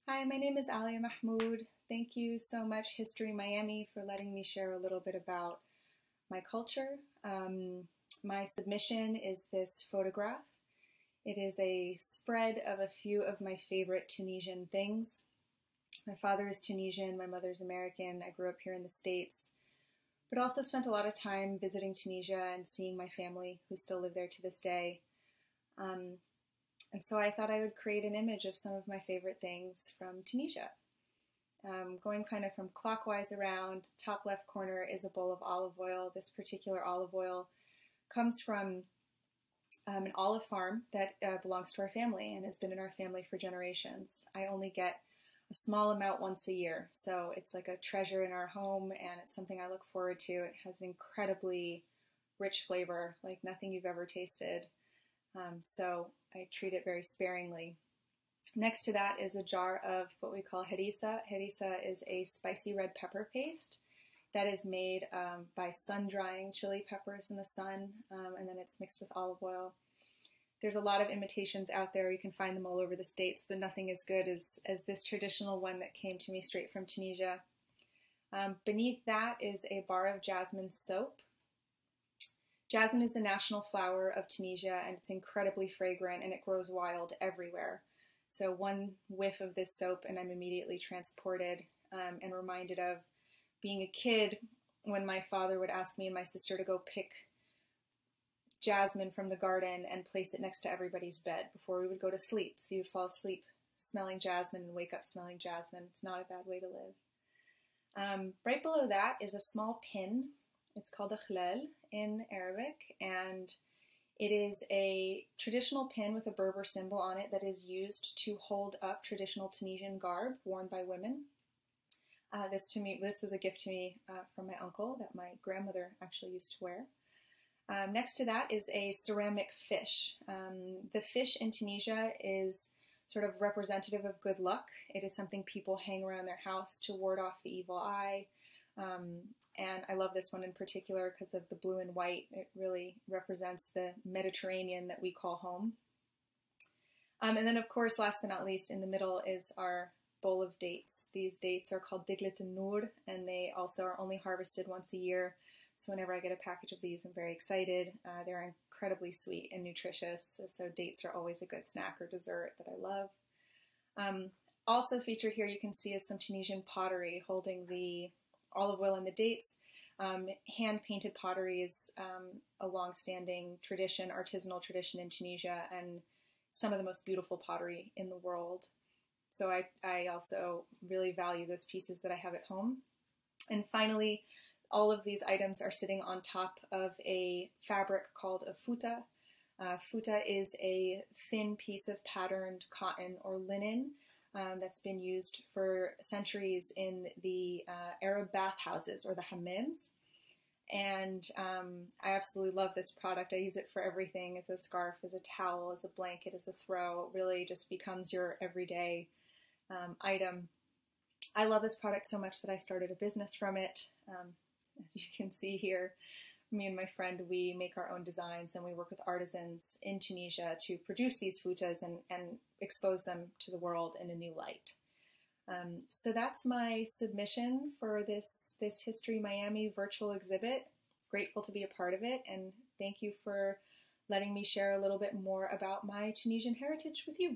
Hi, my name is Alia Mahmoud. Thank you so much, History Miami, for letting me share a little bit about my culture. My submission is this photograph. It is a spread of a few of my favorite Tunisian things. My father is Tunisian, my mother's American. I grew up here in the States, but also spent a lot of time visiting Tunisia and seeing my family who still live there to this day. And so I thought I would create an image of some of my favorite things from Tunisia. Going kind of from clockwise around, top left corner is a bowl of olive oil. This particular olive oil comes from an olive farm that belongs to our family and has been in our family for generations. I only get a small amount once a year, so it's like a treasure in our home, and it's something I look forward to. It has an incredibly rich flavor, like nothing you've ever tasted. So I treat it very sparingly. Next to that is a jar of what we call Harissa. Harissa is a spicy red pepper paste that is made by sun-drying chili peppers in the sun, and then it's mixed with olive oil. There's a lot of imitations out there. You can find them all over the States, but nothing as good as this traditional one that came to me straight from Tunisia. Beneath that is a bar of Jasmine Soap. Jasmine is the national flower of Tunisia, and it's incredibly fragrant, and it grows wild everywhere. So one whiff of this soap and I'm immediately transported and reminded of being a kid when my father would ask me and my sister to go pick jasmine from the garden and place it next to everybody's bed before we would go to sleep. So you'd fall asleep smelling jasmine and wake up smelling jasmine. It's not a bad way to live. Right below that is a small pin. It's called a khlal in Arabic, and it is a traditional pin with a Berber symbol on it that is used to hold up traditional Tunisian garb worn by women. This was a gift to me from my uncle that my grandmother actually used to wear. Next to that is a ceramic fish. The fish in Tunisia is sort of representative of good luck. It is something people hang around their house to ward off the evil eye. And I love this one in particular because of the blue and white. It really represents the Mediterranean that we call home. And then, of course, last but not least, in the middle is our bowl of dates. These dates are called Diglet al-Noor, and they also are only harvested once a year. So whenever I get a package of these, I'm very excited. They're incredibly sweet and nutritious, so dates are always a good snack or dessert that I love. Also featured here, you can see, is some Tunisian pottery holding the olive oil and the dates. Hand-painted pottery is a long-standing tradition, artisanal tradition in Tunisia, and some of the most beautiful pottery in the world. So I also really value those pieces that I have at home. And finally, all of these items are sitting on top of a fabric called a futa. Futa is a thin piece of patterned cotton or linen that's been used for centuries in the Arab bathhouses or the hammams. And I absolutely love this product. I use it for everything, as a scarf, as a towel, as a blanket, as a throw. It really just becomes your everyday item. I love this product so much that I started a business from it. As you can see here, me and my friend, we make our own designs, and we work with artisans in Tunisia to produce these futas and expose them to the world in a new light. So that's my submission for this History Miami virtual exhibit. Grateful to be a part of it, and thank you for letting me share a little bit more about my Tunisian heritage with you.